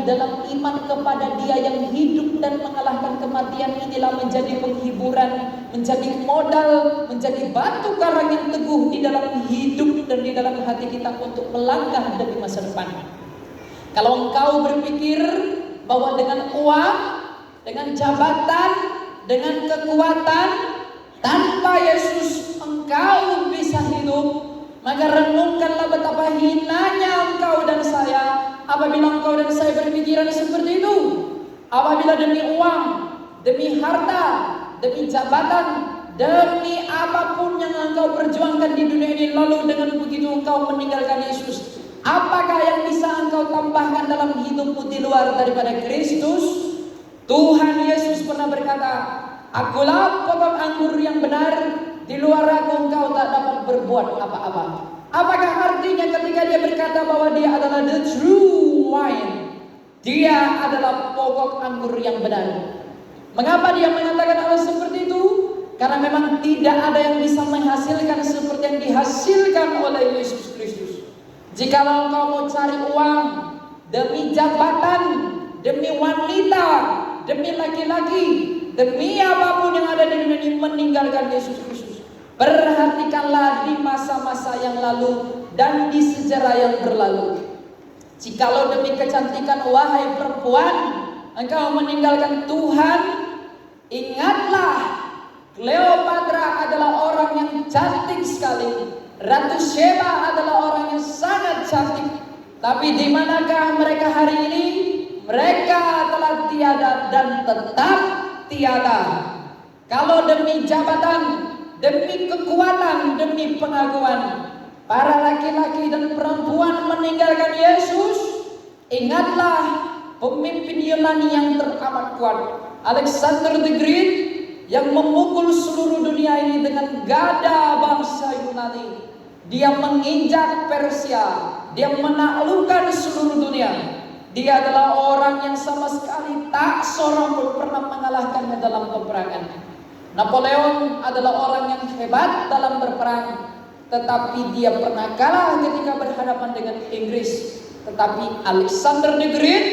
dalam iman kepada Dia yang hidup dan mengalahkan kematian, inilah menjadi penghiburan, menjadi modal, menjadi batu karang yang teguh di dalam hidup dan di dalam hati kita untuk melangkah demi masa depan. Kalau engkau berpikir bahwa dengan uang, dengan jabatan, dengan kekuatan, tanpa Yesus engkau bisa hidup, maka renungkanlah betapa hinanya engkau dan saya apabila engkau dan saya berpikiran seperti itu. Apabila demi uang, demi harta, demi jabatan, demi apapun yang engkau perjuangkan di dunia ini, lalu dengan begitu engkau meninggalkan Yesus, apakah yang bisa engkau tambahkan dalam hidupmu di luar daripada Kristus? Tuhan Yesus pernah berkata, "Akulah pokok anggur yang benar, di luar aku engkau tak dapat berbuat apa-apa." Apakah artinya ketika dia berkata bahwa dia adalah the true wine? Dia adalah pokok anggur yang benar. Mengapa dia mengatakan hal seperti itu? Karena memang tidak ada yang bisa menghasilkan seperti yang dihasilkan oleh Yesus Kristus. Jikalau engkau mau cari uang demi jabatan, demi wanita, demi laki-laki, demi apapun yang ada di dunia ini, meninggalkan Yesus Kristus. Perhatikanlah di masa-masa yang lalu dan di sejarah yang berlalu. Jikalau demi kecantikan, wahai perempuan, engkau meninggalkan Tuhan, ingatlah, Cleopatra adalah orang yang cantik sekali. Ratu Sheba adalah orang yang sangat cantik. Tapi di manakah mereka hari ini? Mereka telah tiada dan tetap tiada. Kalau demi jabatan, demi kekuatan, demi pengakuan, para laki-laki dan perempuan meninggalkan Yesus, ingatlah pemimpin Yunani yang teramat kuat, Alexander the Great, yang memukul seluruh dunia ini dengan gada bangsa Yunani. Dia menginjak Persia, dia menaklukkan seluruh dunia. Dia adalah orang yang sama sekali tak seorang pun pernah mengalahkannya dalam peperangan. Napoleon adalah orang yang hebat dalam berperang, tetapi dia pernah kalah ketika berhadapan dengan Inggris. Tetapi Alexander the Great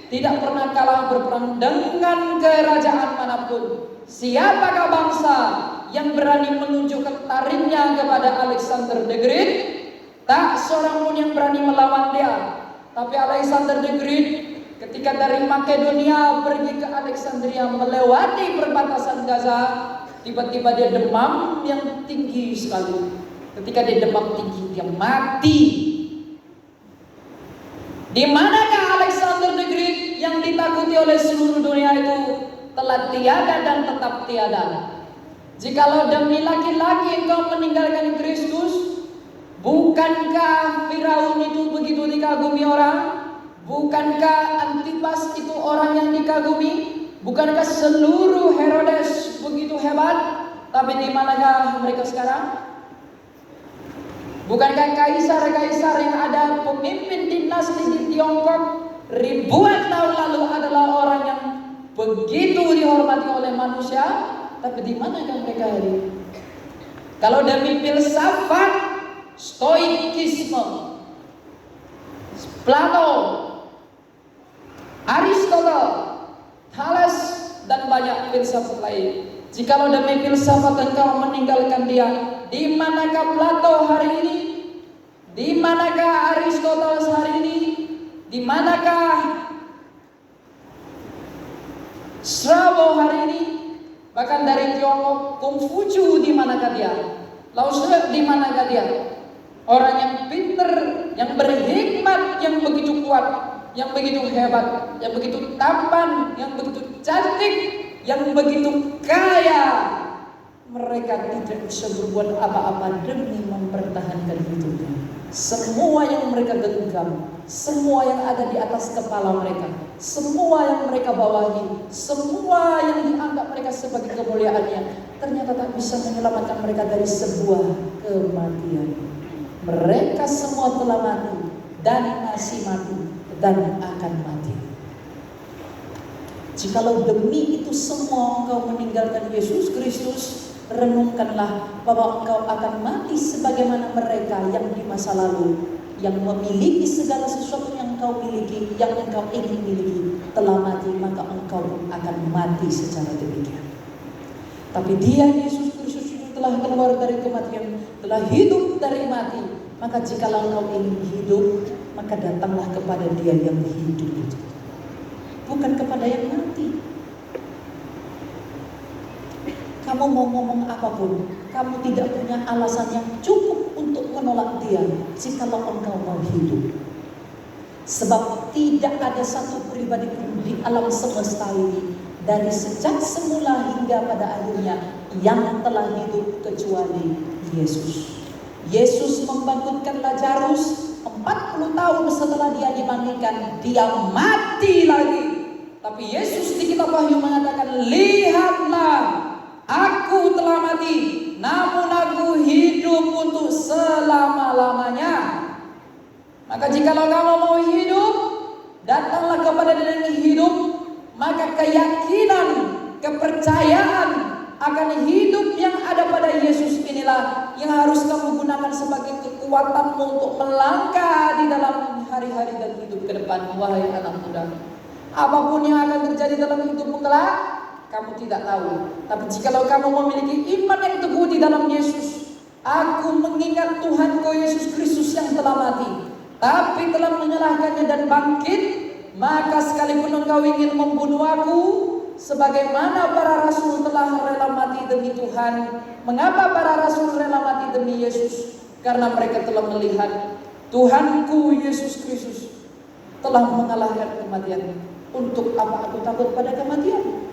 tidak pernah kalah berperang dengan kerajaan manapun. Siapakah bangsa yang berani menunjukkan taringnya kepada Alexander the Great? Tak seorang pun yang berani melawan dia. Tapi Alexander the Great ketika dari Makedonia pergi ke Alexandria melewati perbatasan Gaza, tiba-tiba dia demam yang tinggi sekali. Ketika dia demam tinggi, dia mati. Di manakah Alexander the Great yang ditakuti oleh seluruh dunia itu telah tiada dan tetap tiada? Jikalau demi laki-laki engkau meninggalkan Kristus, bukankah Firaun itu begitu dikagumi orang? Bukankah Antipas itu orang yang dikagumi? Bukankah seluruh Herodes begitu hebat? Tapi di manakah mereka sekarang? Bukankah kaisar-kaisar yang ada, pemimpin dinasti di Tiongkok ribuan tahun lalu adalah orang yang begitu dihormati oleh manusia? Tapi di manakah mereka hari ini? Kalau demi filsafat, stoikisme, Plato, Aristotle, Thales, dan banyak filsafat lain. Jikalau demi filsafat engkau meninggalkan dia, di manakah Plato hari ini? Di manakah Aristoteles hari ini? Di manakah Strabo hari ini? Bahkan dari Tiongkok, Konghucu di manakah dia? Lao Tse di manakah dia? Orang yang pintar, yang berhikmat, yang begitu kuat, yang begitu hebat, yang begitu tampan, yang begitu cantik, yang begitu kaya, mereka tidak bisa berbuat apa-apa demi mempertahankan hidupnya. Semua yang mereka genggam, semua yang ada di atas kepala mereka, semua yang mereka bawahi, semua yang dianggap mereka sebagai kemuliaannya, ternyata tak bisa menyelamatkan mereka dari sebuah kematian. Mereka semua telah mati dan masih mati dan akan mati. Jikalau demi itu semua engkau meninggalkan Yesus Kristus, renungkanlah bahwa engkau akan mati sebagaimana mereka yang di masa lalu, yang memiliki segala sesuatu yang engkau miliki, yang engkau ingin miliki telah mati, maka engkau akan mati secara demikian. Tapi Dia, Yesus Kristus itu telah keluar dari kematian, telah hidup dari mati. Maka jikalau engkau ingin hidup, maka datanglah kepada Dia yang hidup itu, bukan kepada yang mati. Kamu mau ngomong apapun, kamu tidak punya alasan yang cukup untuk menolak Dia jikalau engkau mau hidup. Sebab tidak ada satu pribadi pun di alam semesta ini, dari sejak semula hingga pada akhirnya, yang telah hidup kecuali Yesus. Yesus membangkitkan Lazarus 40 tahun setelah Dia dibangkitkan, Dia mati lagi. Tapi Yesus di kitab Wahyu mengatakan, lihatlah, aku telah mati, namun aku hidup untuk selama-lamanya. Maka jikalau kamu mau hidup, datanglah kepada Dia yang hidup. Maka keyakinan, kepercayaan akan hidup yang ada pada Yesus inilah yang harus kamu gunakan sebagai kekuatanmu untuk melangkah di dalam hari-hari dan hidup ke depan. Wahai anak muda, apapun yang akan terjadi dalam hidupmu kelak, kamu tidak tahu. Tapi jikalau kamu memiliki iman yang teguh di dalam Yesus, aku mengingat Tuhanku Yesus Kristus yang telah mati, tapi telah menyalahkannya dan bangkit, maka sekalipun engkau ingin membunuh aku, sebagaimana para rasul telah rela mati demi Tuhan. Mengapa para rasul rela mati demi Yesus? Karena mereka telah melihat Tuhanku Yesus Kristus telah mengalahkan kematian. Untuk apa aku takut pada kematian?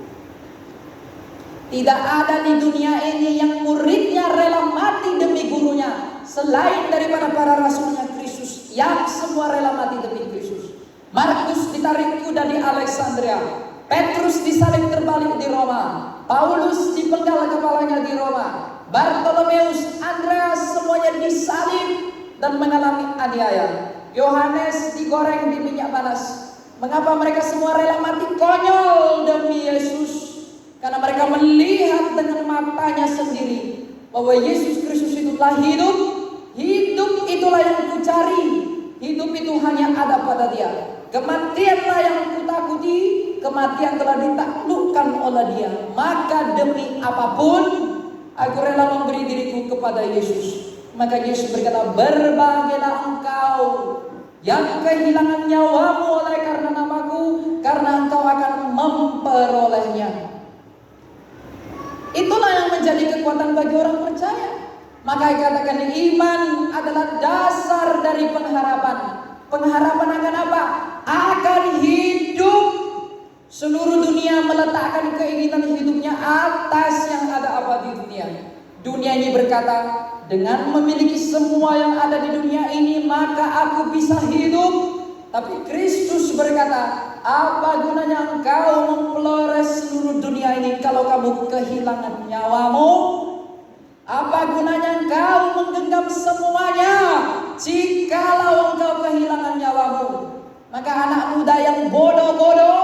Tidak ada di dunia ini yang muridnya rela mati demi gurunya selain daripada para rasulnya Kristus, yang semua rela mati demi Kristus. Markus ditarik kuda di Alexandria, Petrus disalib terbalik di Roma, Paulus dipenggal kepalanya di Roma, Bartolomeus, Andreas semuanya disalib dan mengalami aniaya. Yohanes digoreng di minyak panas. Mengapa mereka semua rela mati konyol demi Yesus? Karena mereka melihat dengan matanya sendiri bahwa Yesus Kristus itu telah hidup. Hidup itulah yang kucari. Hidup itu hanya ada pada Dia. Kematianlah yang kutakuti. Kematian telah ditaklukkan oleh Dia. Maka demi apapun aku rela memberi diriku kepada Yesus. Maka Yesus berkata, berbahagialah engkau yang kehilangan nyawamu oleh karena namaku, karena engkau akan memperolehnya. Itulah yang menjadi kekuatan bagi orang percaya. Maka dikatakan iman adalah dasar dari pengharapan. Pengharapan akan apa? Akan hidup. Seluruh dunia meletakkan keinginan hidupnya atas yang ada abadi dunia. Dunia ini berkata, dengan memiliki semua yang ada di dunia ini, maka aku bisa hidup. Tapi Kristus berkata, apa gunanya engkau memperoleh seluruh dunia ini kalau kamu kehilangan nyawamu? Apa gunanya engkau menggenggam semuanya jikalau engkau kehilangan nyawamu? Maka anak muda yang bodoh-bodoh,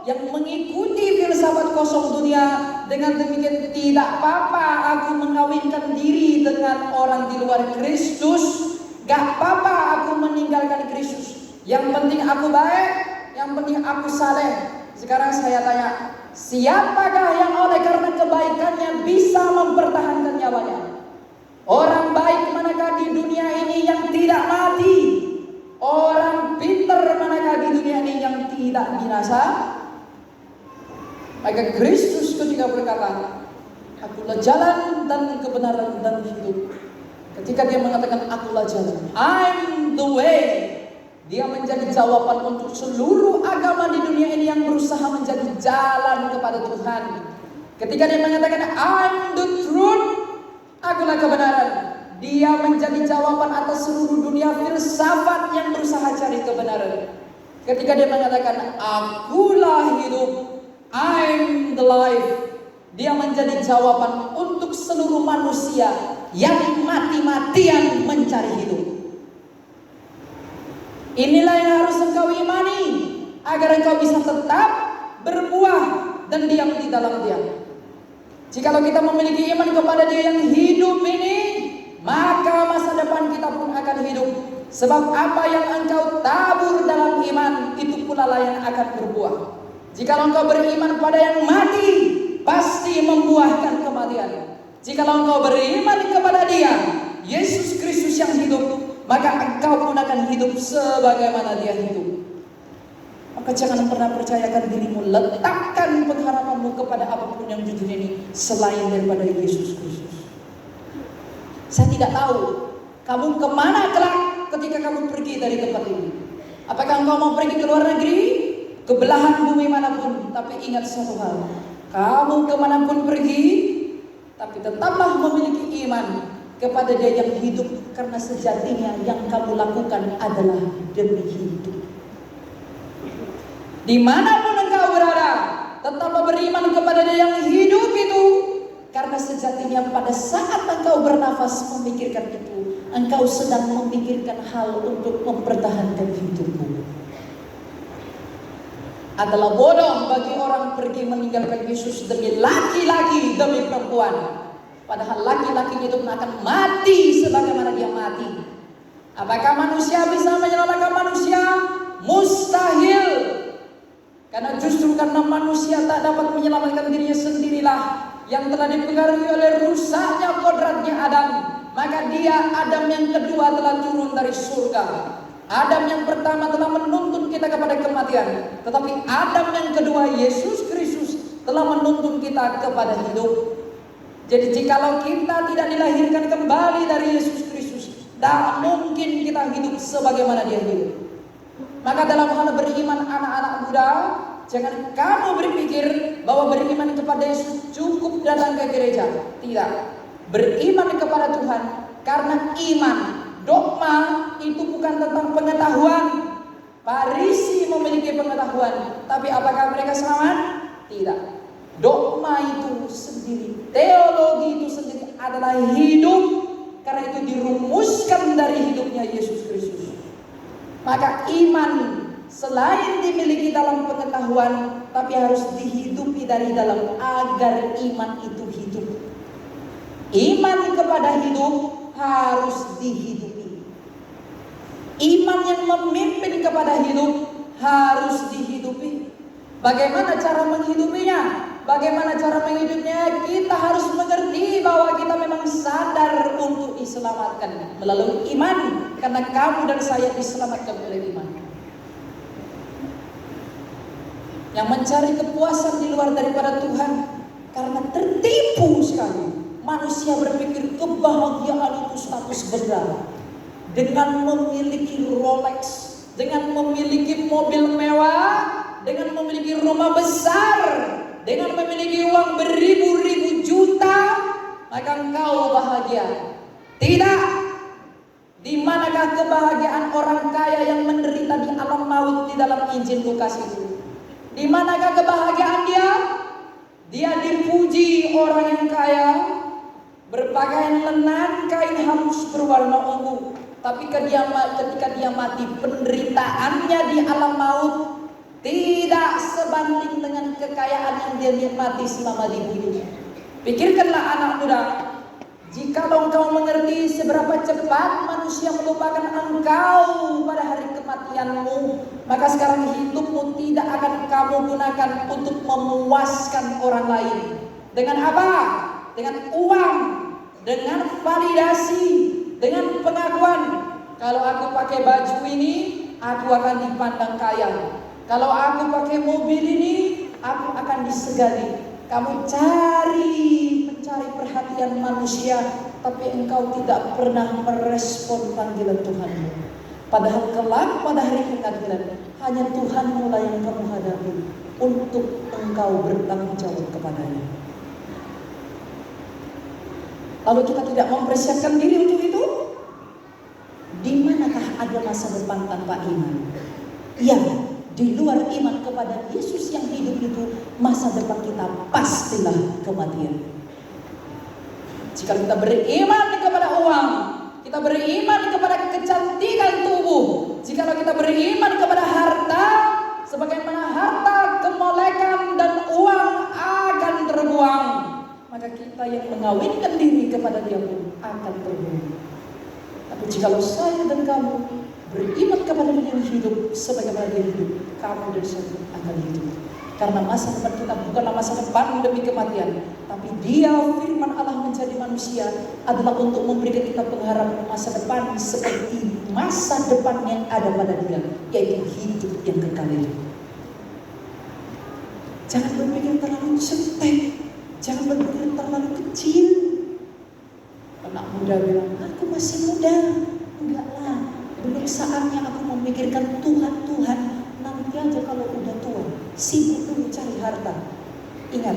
yang mengikuti filsafat kosong dunia, dengan demikian tidak apa-apa aku mengawinkan diri dengan orang di luar Kristus, gak apa-apa aku meninggalkan Kristus, yang penting aku baik, yang penting aku saleh. Sekarang saya tanya, siapakah yang oleh karena kebaikannya bisa mempertahankan nyawanya? Orang baik manakah di dunia ini yang tidak mati? Orang pintar manakah di dunia ini yang tidak binasa? Maka Kristus ketika berkata, akulah jalan dan kebenaran dan hidup. Ketika Dia mengatakan akulah jalan, I'm the way, Dia menjadi jawaban untuk seluruh agama di dunia ini yang berusaha menjadi jalan kepada Tuhan. Ketika Dia mengatakan I'm the truth, akulah kebenaran, Dia menjadi jawaban atas seluruh dunia filsafat yang berusaha cari kebenaran. Ketika Dia mengatakan akulah hidup, I'm the life, Dia menjadi jawaban untuk seluruh manusia yang mati-matian mencari hidup. Inilah yang harus engkau imani agar engkau bisa tetap berbuah dan diam di dalam Dia. Jikalau kita memiliki iman kepada Dia yang hidup ini, maka masa depan kita pun akan hidup. Sebab apa yang engkau tabur dalam iman, itu pula lah yang akan berbuah. Jika engkau beriman pada yang mati, pasti membuahkan kematian. Jika engkau beriman kepada Dia, Yesus Kristus yang hidup, maka engkau pun akan hidup sebagaimana Dia hidup. Maka jangan pernah percayakan dirimu, letakkan pengharapanmu kepada apapun yang jujur ini selain daripada Yesus Kristus. Saya tidak tahu kamu kemana kelak ketika kamu pergi dari tempat ini. Apakah engkau mau pergi ke luar negeri, ke belahan bumi manapun? Tapi ingat satu hal, kamu kemanapun pergi, tapi tetaplah memiliki iman kepada Dia yang hidup, karena sejatinya yang kamu lakukan adalah demi hidup. Dimanapun engkau berada, tetaplah beriman kepada Dia yang hidup itu, karena sejatinya pada saat engkau bernafas memikirkan itu, engkau sedang memikirkan hal untuk mempertahankan hidupmu. Adalah bodoh bagi orang pergi meninggalkan Yesus demi laki-laki, demi perempuan. Padahal laki-laki itu akan mati sebagaimana dia mati. Apakah manusia bisa menyelamatkan manusia? Mustahil. Karena justru karena manusia tak dapat menyelamatkan dirinya sendirilah, yang telah dipengaruhi oleh rusaknya kodratnya Adam, maka dia, Adam yang kedua, telah turun dari surga. Adam yang pertama telah menuntun kita kepada kematian, tetapi Adam yang kedua, Yesus Kristus, telah menuntun kita kepada hidup. Jadi jikalau kita tidak dilahirkan kembali dari Yesus Kristus, tak mungkin kita hidup sebagaimana Dia hidup. Maka dalam hal beriman anak-anak muda, jangan kamu berpikir bahwa beriman kepada Yesus cukup datang ke gereja. Tidak. Beriman kepada Tuhan karena iman. Dogma itu bukan tentang pengetahuan. Farisi memiliki pengetahuan, tapi apakah mereka selamat? Tidak. Dogma itu sendiri, teologi itu sendiri adalah hidup, karena itu dirumuskan dari hidupnya Yesus Kristus. Maka iman selain dimiliki dalam pengetahuan, tapi harus dihidupi dari dalam agar iman itu hidup. Iman kepada hidup harus dihidupi. Iman yang memimpin kepada hidup harus dihidupi. Bagaimana cara menghidupinya? Bagaimana cara menghidupnya? Kita harus mengerti bahwa kita memang sadar untuk diselamatkan melalui iman, karena kamu dan saya diselamatkan oleh iman. Yang mencari kepuasan di luar daripada Tuhan karena tertipu sekali. Manusia berpikir kebahagiaan itu status benda. Dengan memiliki Rolex, dengan memiliki mobil mewah, dengan memiliki rumah besar, dengan memiliki uang beribu-ribu juta, maka engkau bahagia. Tidak. Di manakah kebahagiaan orang kaya yang menderita di alam maut di dalam Injil Lukas itu? Di manakah kebahagiaan dia? Dia dipuji orang yang kaya, berpakaian lenan, kain halus berwarna ungu. Tapi ketika dia mati, penderitaannya di alam maut tidak sebanding dengan kekayaan yang dia nikmati selama di hidup. Pikirkanlah anak muda, jika engkau mengerti seberapa cepat manusia melupakan engkau pada hari kematianmu, maka sekarang hidupmu tidak akan kamu gunakan untuk memuaskan orang lain. Dengan apa? Dengan uang, dengan validasi, dengan pengakuan. Kalau aku pakai baju ini, aku akan dipandang kaya. Kalau aku pakai mobil ini, aku akan disegani. Kamu mencari perhatian manusia, tapi engkau tidak pernah merespon panggilan Tuhanmu. Padahal kelak pada hari pengadilan, hanya Tuhanmu lah yang kamu hadapi untuk engkau bertanggung jawab kepadanya. Lalu kita tidak mempersiapkan diri untuk itu? Di manakah ada masa depan tanpa iman? Yang di luar iman kepada Yesus yang hidup itu, masa depan kita pastilah kematian. Jika kita beriman kepada uang, kita beriman kepada kecantikan tubuh, jika kita beriman kepada harta, sebagaimana harta, kemolekan dan uang akan terbuang, maka kita yang mengawinkan diri kepada Dia pun akan terbuang. Tapi jika saya dan kamu beriman kepada Dia yang hidup, sebagaimana Dia hidup, kamu dan saya akan hidup. Karena masa depan kita bukanlah masa depan demi kematian, tapi Dia, firman Allah menjadi manusia, adalah untuk memberikan kita pengharapan masa depan seperti masa depan yang ada pada Dia, yaitu hidup yang kekal itu. Jangan berpikir terlalu cetek, jangan berpikir terlalu kecil. Anak muda bilang, aku masih muda. Enggak lah, belum saatnya aku memikirkan Tuhan. Nanti aja kalau udah tua, sibuk dulu cari harta. Ingat,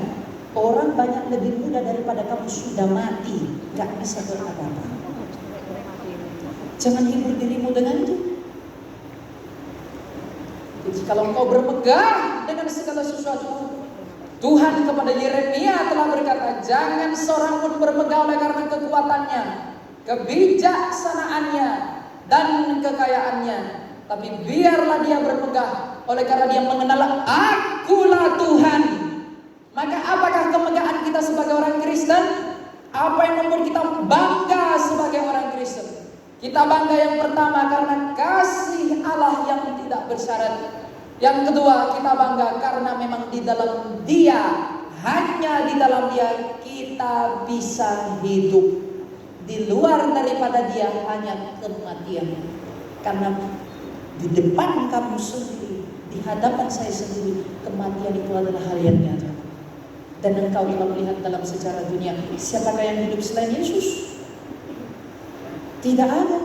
orang banyak lebih muda daripada kamu sudah mati, gak bisa berapa-apa. Jangan hibur dirimu dengan itu. Jadi kalau engkau bermegah dengan segala sesuatu, Tuhan kepada Yeremia telah berkata, jangan seorang pun bermegah oleh karena kekuatannya, kebijaksanaannya, dan kekayaannya, tapi biarlah dia bermegah oleh karena dia mengenal Akulah Tuhan. Maka apakah kemegahan kita sebagai orang Kristen? Apa yang membuat kita bangga sebagai orang Kristen? Kita bangga yang pertama karena kasih Allah yang tidak bersyarat. Yang kedua, kita bangga karena memang di dalam Dia, hanya di dalam Dia kita bisa hidup. Di luar daripada Dia hanya kematian. Karena di depan kamu sendiri, di hadapan saya sendiri, kematian itu adalah hal yang nyata. Dan engkau telah melihat dalam sejarah dunia, siapakah yang hidup selain Yesus? Tidak ada.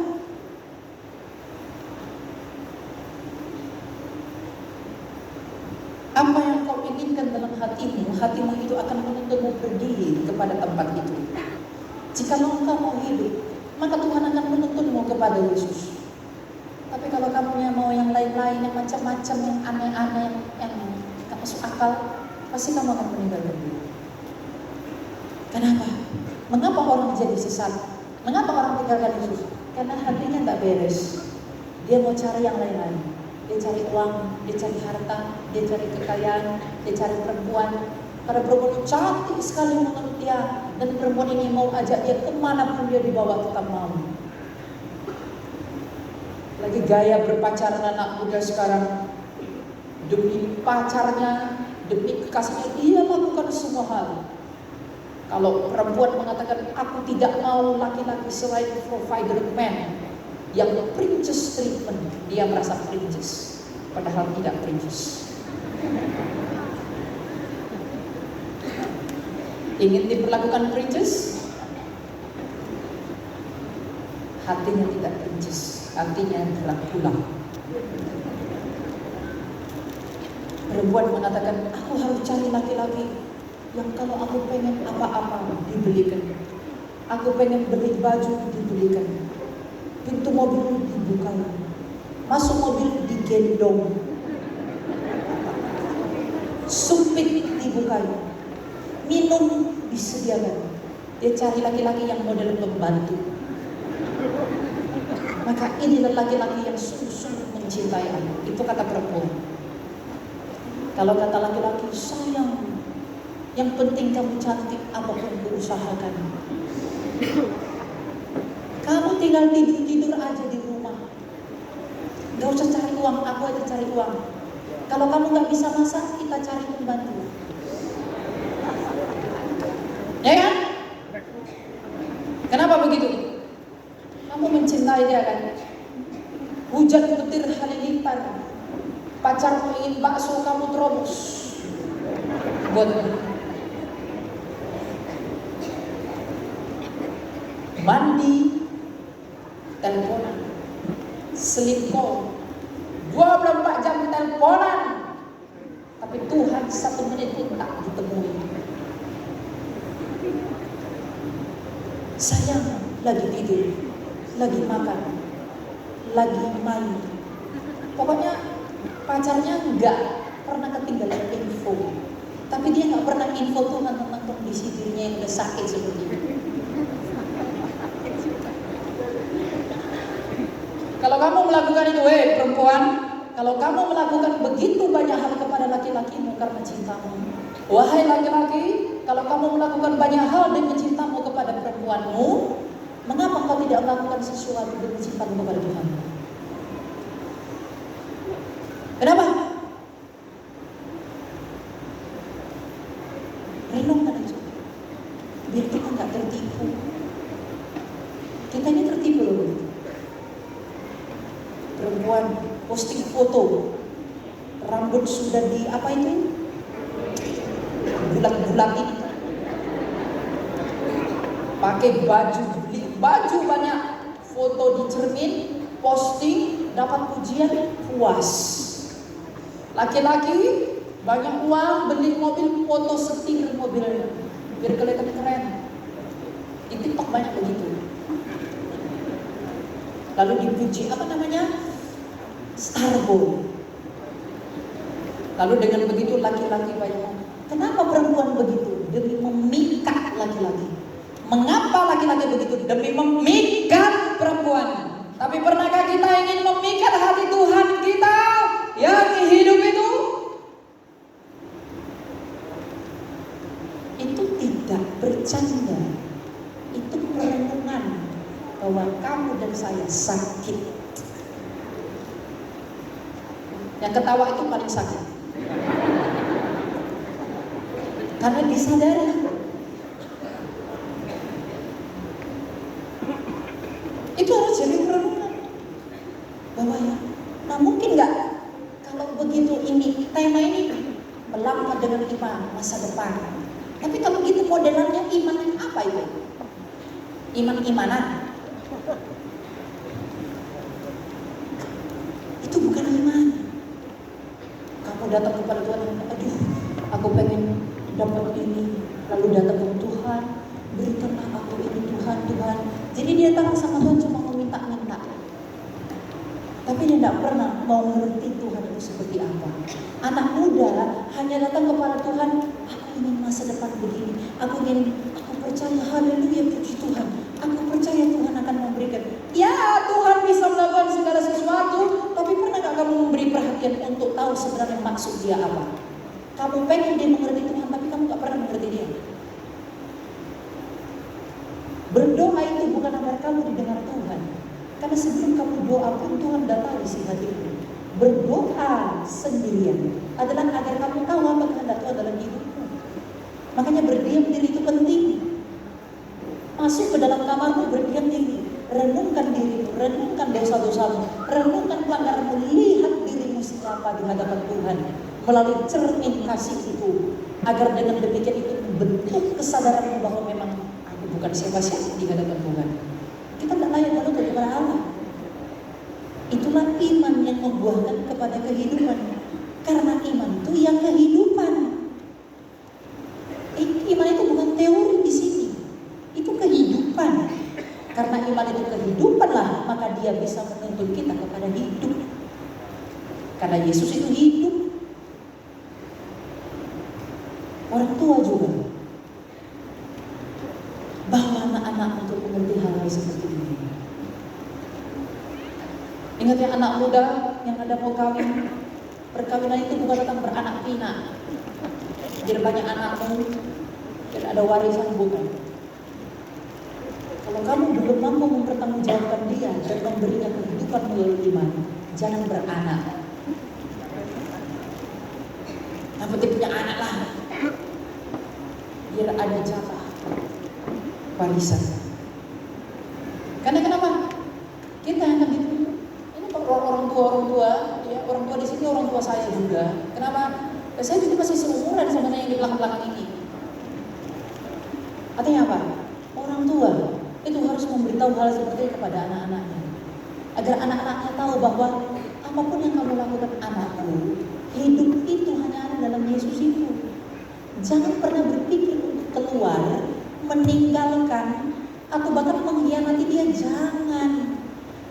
Apa yang kau inginkan dalam hatimu, hatimu itu akan menuntunmu pergi kepada tempat itu. Jika engkau mau hidup, maka Tuhan akan menuntunmu kepada Yesus. Tapi kalau kamu mau yang lain-lain, yang macam-macam, yang aneh-aneh, yang gak masuk akal, pasti kamu akan meninggalkan dia. Kenapa? Mengapa orang jadi sesat? Mengapa orang tinggalkan Yesus? Karena hatinya tak beres. Dia mau cari yang lain-lain. Dia cari uang, dia cari harta, dia cari kekayaan, dia cari perempuan. Karena perempuan itu cantik sekali menurut dia, dan perempuan ini mau ajak dia kemana pun dia dibawa tetap mau. Lagi gaya berpacaran anak muda sekarang, demi pacarnya, demi kekasihnya, dia lakukan semua hal. Kalau perempuan mengatakan, aku tidak mau laki-laki selain provider man, yang princess treatment, dia merasa princess, padahal tidak princess. Ingin diperlakukan princess? Hatinya tidak princess, hatinya Dracula. Perempuan mengatakan, aku harus cari laki-laki yang kalau aku pengen apa-apa dibelikan. Aku pengen beli baju dibelikan. Pintu mobil dibuka. Masuk mobil digendong. Sumpit dibuka. Minum disediakan. Dia cari laki-laki yang model pembantu. Maka inilah laki-laki yang sungguh-sungguh mencintai aku. Itu kata perempuan. Kalau kata laki-laki, sayang, yang penting kamu cantik, apapun kuusahakan. Kamu tinggal tidur aja di rumah. Gak usah cari uang, aku aja cari uang. Kalau kamu gak bisa masak, kita cari pembantu. Ya kan? Kenapa begitu? Kamu mencintai dia kan? Hujan petir halilintar. Pacarmu ingin bakso, kamu terobos. Buat mandi, teleponan, selingkuh, 24 jam teleponan, tapi Tuhan 1 menit pun tak ditemui. Sayang, lagi tidur, lagi makan, lagi main. Pokoknya pacarnya enggak pernah ketinggalan info. Tapi dia enggak pernah info Tuhan tentang kondisi dirinya yang udah sakit seperti itu. Kalau kamu melakukan itu, perempuan, kalau kamu melakukan begitu banyak hal kepada laki-lakimu karena cintamu, wahai laki-laki, kalau kamu melakukan banyak hal demi cintamu kepada perempuanmu, mengapa kau tidak melakukan sesuatu demi cintamu kepada Tuhan? Kenapa? Renungkan aja, biar kita nggak tertipu. Kita ini tertipu loh. Perempuan posting foto, rambut sudah di apa itu? Bulat-bulat ini. Pakai baju, beli baju banyak, foto di cermin, posting, dapat pujian, puas. Laki-laki banyak uang, beli mobil, foto setir mobilnya, biar kelihatan keren. Di TikTok banyak begitu. Lalu dipuji, apa namanya? Starboy. Lalu dengan begitu laki-laki banyak. Kenapa perempuan begitu? Demi memikat laki-laki. Mengapa laki-laki begitu? Demi memikat perempuan. Tapi pernahkah kita ingin memikat hati Tuhan kita yang hidup itu? Itu tidak bercanda. Itu perenungan bahwa kamu dan saya sakit. Yang ketawa itu paling sakit. Karena disadari. Itu harus jadi perenungan. Bahwa ya, nah mungkin nggak kalau begitu ini tema ini melangkah dengan iman masa depan. Tapi kalau gitu modelannya iman yang apa itu? Iman-imanan. Itu bukan iman. Kamu datang kepada Tuhan, aduh, aku pengen dapat ini, lalu datang ke Tuhan, berikanlah aku ini Tuhan. Jadi dia datang sama Tuhan cuma meminta-minta. Tapi dia tidak pernah mau mengerti Tuhan itu seperti apa. Anak muda hanya datang kepada Tuhan, aku ingin masa depan begini, aku percaya, haleluya, puji Tuhan. Aku percaya Tuhan akan memberikan. Ya, Tuhan bisa melakukan segala sesuatu, tapi pernah gak kamu memberi perhatian untuk tahu sebenarnya maksud dia apa? Kamu pengen dia mengerti Tuhan, tapi kamu gak pernah mengerti dia. Berdoa itu bukan agar kamu didengar Tuhan. Karena sebelum kamu doa pun Tuhan sudah tahu isi hatimu. Berdoa sendirian adalah agar kamu tahu apa kehendak Tuhan dalam hidupmu. Makanya berdiam diri itu penting. Masuk ke dalam kamarmu, berdiam diri. Renungkan dirimu, renungkan dosa-dosamu, renungkan pelanggaranmu, lihat dirimu siapa di hadapan Tuhan melalui cermin kasih itu, agar dengan demikian itu membentuk kesadaranmu bahwa memang aku bukan siapa-siapa di hadapan Tuhan. Kita tidak layak lalu kepada Allah. Itulah iman yang membuahkan kepada kehidupan. Karena iman itu yang kehidupan. Iman itu bukan teori di sini, itu kehidupan. Karena iman itu kehidupanlah, maka dia bisa menuntun kita kepada hidup. Karena Yesus itu hidup. Orang tua juga bawa anak-anak untuk mengerti hal-hal seperti ini. Ingat ya, anak muda yang ada mau kawin, perkawinan itu bukan tentang beranak pinak. Jadi banyak anakmu dan ada warisan, bukan. Kalau kamu belum mampu mempertanggungjawabkan dia dan memberinya kehidupan melalui iman, jangan beranak. Yang penting punya anak lah, biar ada jatah warisan. Karena kenapa? Kita akan itu. Ini orang tua, ya, orang tua di sini orang tua saya juga. Kenapa? Saya juga masih seumuran sama yang di belakang-belakang ini. Artinya apa? Orang tua itu harus memberitahu hal seperti ini kepada anak-anaknya, agar anak-anaknya tahu bahwa apapun yang kamu lakukan anakku, hidup itu hanya ada dalam Yesus itu. Jangan pernah berpikir untuk keluar, meninggalkan, atau bahkan mengkhianati dia. Jangan.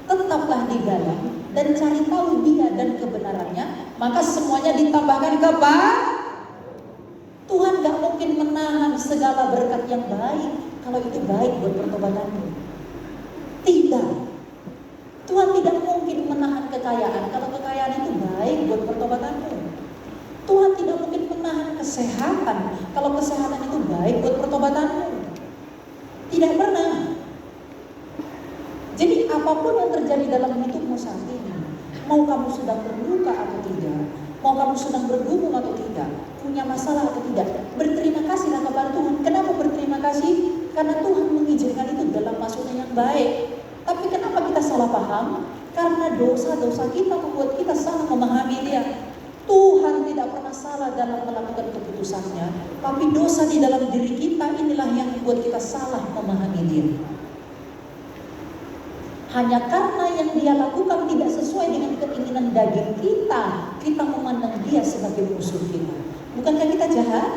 Tetaplah di dalam dan cari tahu dia dan kebenarannya, maka semuanya ditambahkan kepada Tuhan. Gak mungkin menahan segala berkat yang baik kalau itu baik buat pertobatanmu. Tidak. Tuhan tidak mungkin menahan kekayaan kalau kekayaan itu baik buat pertobatanmu. Tuhan tidak mungkin menahan kesehatan kalau kesehatan itu baik buat pertobatanmu. Tidak pernah. Jadi apapun yang terjadi dalam hidupmu saat ini, Mau kamu sedang berduka atau tidak, mau kamu sedang bergumul atau tidak, punya masalah atau tidak, berterima kasihlah kepada Tuhan. Kenapa berterima kasih? Karena Tuhan mengizinkan itu dalam maksudnya yang baik. Tapi kenapa kita salah paham? Karena dosa-dosa kita membuat kita salah memahami Dia. Tuhan tidak pernah salah dalam melakukan keputusannya, tapi dosa di dalam diri kita inilah yang membuat kita salah memahami Dia. Hanya karena yang Dia lakukan tidak sesuai dengan keinginan daging kita, kita memandang Dia sebagai musuh kita. Bukankah kita jahat?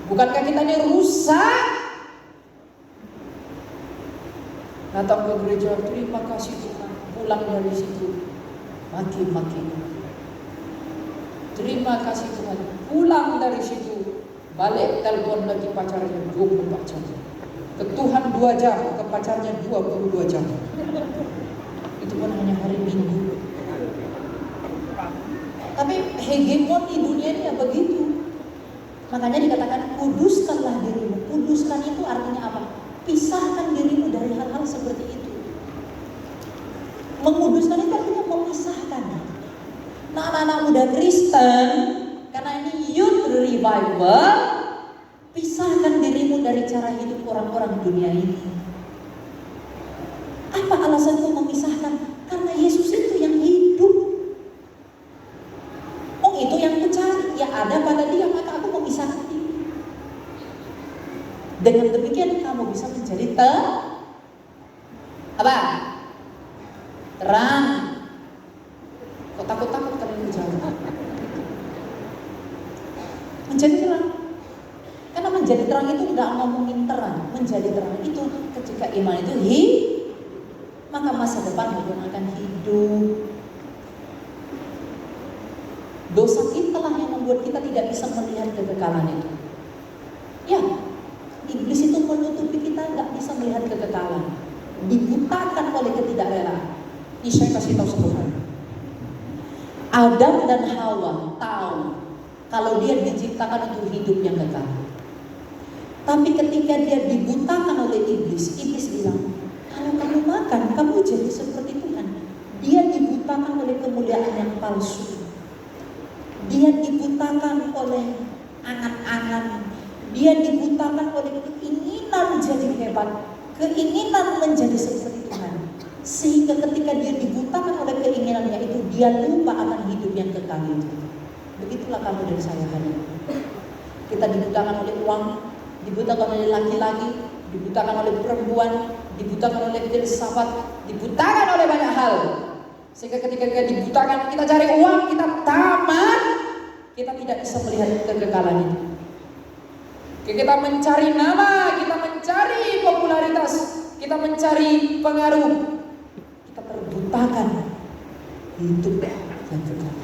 Bukankah kita ini rusak? Datang ke gereja, terima kasih Tuhan, pulang dari situ maki-maki. Terima kasih Tuhan, pulang dari situ balik telepon lagi pacarnya 24 jam. Ke Tuhan 2 jam, ke pacarnya 22 jam. Itu pun hanya hari Minggu. Tapi hegemoni dunia ini ya begitu. Makanya dikatakan kuduskanlah dirimu. Kuduskan itu artinya apa? Pisahkan dirimu dari hal-hal seperti itu. Menguduskan itu artinya memisahkan. Nah, anak-anak muda Kristen, karena ini youth revival, pisahkan dirimu dari cara hidup orang-orang dunia ini. Apa alasanku memisahkan? Karena Yesus itu yang hidup. Oh, itu yang kucari. Ya ada pada Dia, maka aku memisahkan diri. Dengan demikian kamu bisa menjadi terang. Kok takut-takut kalian menjawab? Menjadi terang. Karena menjadi terang itu nggak ngomongin terang. Menjadi terang itu ketika iman itu maka masa depan akan hidup. Dosa kita lah yang membuat kita tidak bisa melihat kekekalan itu. Ya, iblis itu menutupi kita, nggak bisa melihat kekekalan, dibutakan oleh ketidakrelaan. Ini saya kasih tahu satu hal. Adam dan Hawa tahu kalau dia diciptakan untuk hidup yang kekal. Tapi ketika dia dibutakan oleh iblis, iblis bilang, kalau kamu makan, kamu jadi seperti Tuhan. Dia dibutakan oleh kemuliaan yang palsu. Dia dibutakan oleh angan-angan. Dia dibutakan oleh keinginan menjadi hebat, keinginan menjadi seperti Tuhan. Sehingga ketika dia dibutakan oleh keinginannya itu, dia lupa akan hidup yang kekal itu. Begitulah kamu dan saya hari ini. Kita dibutakan oleh uang, dibutakan oleh laki-laki, dibutakan oleh perempuan, dibutakan oleh filsafat, dibutakan oleh banyak hal. Sehingga ketika kita dibutakan, kita cari uang, kita tamat, kita tidak bisa melihat kekekalan itu. Kita mencari nama, kita mencari popularitas, kita mencari pengaruh, kita terbutakan hidup yang kekal.